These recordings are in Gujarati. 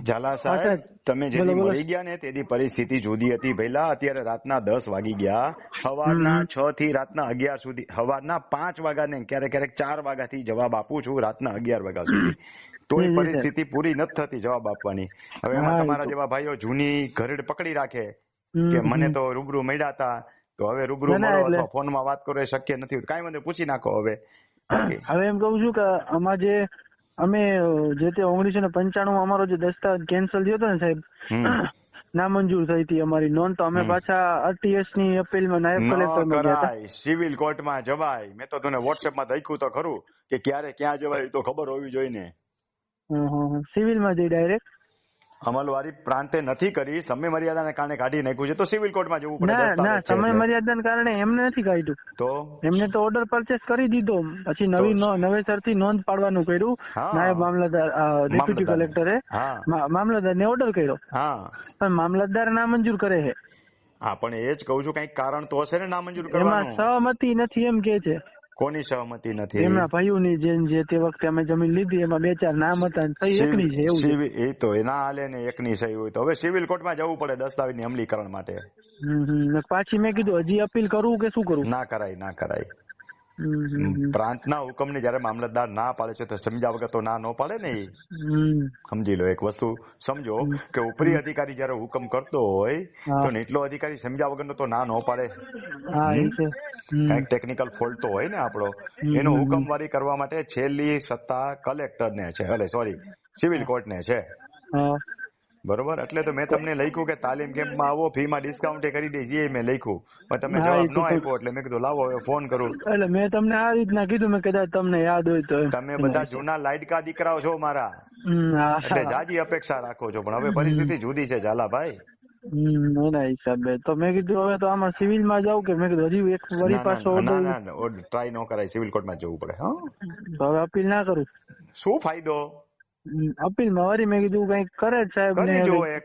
ઝાલા હા સાહેબ, સાહેબ, તમે જેથી બોલો બોલો. મળી ગયા ને તેની પરિસ્થિતિ જુદી હતી ભઈલા. અત્યારે રાતના 10 વાગી ગયા, સવારના 6 થી રાતના 11 સુધી, સવારના 5 વાગ્યા ને ક્યારેક ક્યારેક 4 વાગ્યાથી જવાબ આપું છું, રાતના 11 વાગ્યા સુધી. તોય જી જી સાહેબ. પરિસ્થિતિ પૂરી નથી થતી જવાબ આપવાની. હવે એમાં હા એ તમારા તો. જેવા ભાઈઓ જૂની ઘરડ પકડી રાખે કે હમ મને હમ. તો રૂબરૂ મળ્યા હતા, તો હવે રૂબરૂ ના ના મળો એટલે અથવા ફોનમાં વાત કરો એ શક્ય નથી. કાંઈ વાંધો, પૂછી નાખો હવે. બાકી હવે એમ કહું છું કે આમાં જે અમે જે તે 1995 અમારો જે દસ્તાવેજ કેન્સલ થયો હતો ને સાહેબ, હમ. નામંજૂર થઈ હતી અમારી નોંધ, તો અમે પાછા RTS ની અપીલમાં નાયબ ન કલેક્ટરમાં ગયા હતા. કરાય, સિવિલ કોર્ટમાં જવાય. મેં તો તને વોટ્સએપમાં લખ્યું તો ખરું કે ક્યારે ક્યાં જવાય એ તો ખબર હોવી જોઈએ ને. સિવિલમાં જઈ ડાયરેક્ટ. અમલવારી પ્રાંતે નથી કરી, સમય મર્યાદાને કારણે કાઢી નાખ્યું છે, તો સિવિલ કોર્ટમાં જવું પડે, ના ના, દસ્તાવેજ છે સમય એટલે. મર્યાદાને કારણે એમને નથી કાઢ્યું. તો એમને તો ઓર્ડર પરચેસ કરી દીધો, પછી નવેસરથી નોંધ પાડવાનું કર્યું. હા, નાયબ મામલતદાર ડેપ્યુટી મામલતદારને. કલેક્ટરે હા મામલતદારને ઓર્ડર કર્યો, હા પણ મામલતદાર નામંજૂર કરે છે. હા, પણ એ જ કહું છું, કઈક કારણ તો હશે ને નામંજૂર એમાં કરવાનું. સહમતિ નથી એમ કે છે. કોની સહમતિ નથી? એમના ભાઈઓની જે તે વખતે અમે જમીન લીધી એમાં 2-4 નામ હતા, સહી એકની છે એવું છે. એ તો એના હાલે ને, એકની સહી હોય તો હવે સિવિલ કોર્ટમાં જવું પડે દસ્તાવેજની અમલીકરણ માટે. પાછી મેં કીધું હજી અપીલ કરવું કે શું કરવું. ના કરાય, ના કરાય. પ્રાંતના હુકમની જયારે મામલતદાર ના પાડે છે તો સમજ્યા વગર તો ના ન પાડે ને. એ સમજી લો, એક વસ્તુ સમજો કે ઉપરી અધિકારી જયારે હુકમ કરતો હોય તો નીચલો અધિકારી સમજ્યા વગરનો તો ના ન પાડે. હા એ છે. કઈક ટેકનિકલ ફોલ્ટ તો હોય ને આપણો. એનો હુકમવારી કરવા માટે છેલ્લી સત્તા કલેક્ટરને છે, એટલે સોરી સિવિલ કોર્ટને છે. બરોબર, એટલે તો મેં તમને લખ્યું કે તાલીમ કેમ્પમાં આવો, ફીમાં ડિસ્કાઉન્ટ કરી દઈએ, મેં લખ્યું. પણ તમે હા, એ જવાબ ન તો આપ્યો એટલે મેં કીધું લાવો હવે ફોન કરું. એટલે મેં તમને આ રીતના કીધું, મેં કદાચ તમને યાદ હોય તો. તમે બધા જૂના લાડકા દીકરાઓ છો મારા, એટલે જાજી અપેક્ષા રાખો છો, પણ હવે પરિસ્થિતિ જુદી છે ઝાલાભાઈ. એના હિસાબે તો મેં કીધું હવે તો આમાં સિવિલમાં જાવ કે, મેં કીધું હજી એક વરી પાછો ના ઓર્ડર. ના, ટ્રાય ન કરાય, સિવિલ કોર્ટમાં જવું પડે. હા, હવે અપીલ ના કરું. શું ફાયદો અપીલમાં વરી મેં કીધું કઈક કરે સાહેબ ને.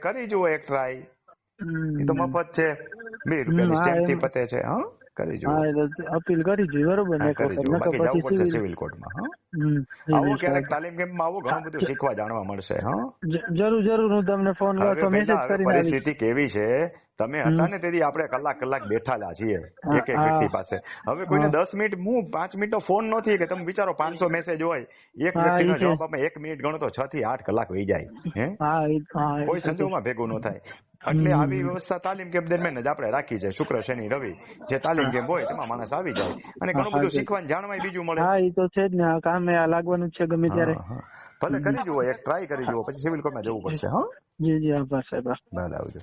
કરી જુઓ એક ટ્રાય. એ તો મફત છે, ₹2 સ્ટેમ્પ થી પતે છે. હા, કરી જુઓ. અપીલ કરી જોઈએ બરોબર ને, એક કરી વખત જુઓ, નકર બાકી જવું પડશે પછી સિવિલ કોર્ટમાં. હા, આવો ક્યારેક તાલીમ કેમ્પમાં આવો, ઘણું બધું શીખવા જાણવા મળશે. હા, જરૂર હું તમને ફોન કરું તો મેસેજ કરીને આવીશ. પરિસ્થિતિ કેવી છે, તમે હતા ને તેથી આપણે કલાક બેઠાલા છીએ એક વ્યક્તિ પાસે. હવે કોઈને 10 મિનિટ, હું 5 મિનિટનો ફોન નથી કે તમે વિચારો 500 મેસેજ હોય, એક વ્યક્તિનો જવાબ આપે 1 મિનિટ ગણો તો 6 થી 8 કલાક વહી જાય. કોઈ સંજોગમાં ભેગું ન થાય. એટલે આવી વ્યવસ્થા તાલીમ કેમ્પ દરમિયાન જ આપણે રાખી છે. શુક્ર, શનિ, રવિ જે તાલીમ કેમ્પ હોય તેમાં માણસ આવી જાય અને ઘણું બધું શીખવાનું જાણવાય બીજું મળે. હા, એ તો છે જ ને, કામે લાગવાનું જ છે ગમે ત્યારે. ભલે કરી જુઓ, એક ટ્રાય કરી જુઓ, પછી સિવિલ કોર્ટમાં જવું પડશે. હા, જી આભાર સાહેબ. ભલે આવજો.